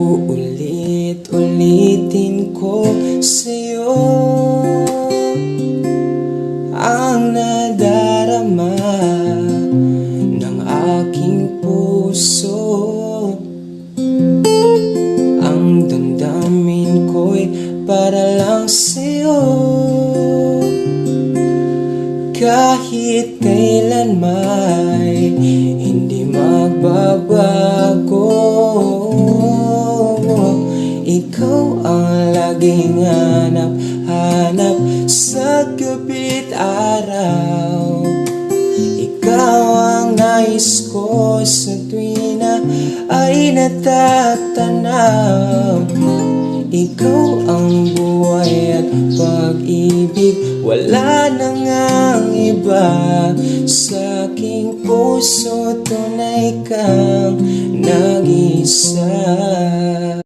Uulit-ulitin ko sa'yo ang nadarama ng aking puso. Ang damdamin ko'y para lang sa'yo. Kahit kailan may hindi magbabago, ikaw ang laging hanap-hanap sa gabi't araw. Ikaw ang nais ko sa tuwina ay natatanaw. Ikaw ang buhay at pag-ibig, wala na ngang iba. Sa aking puso tunay kang nag-isa.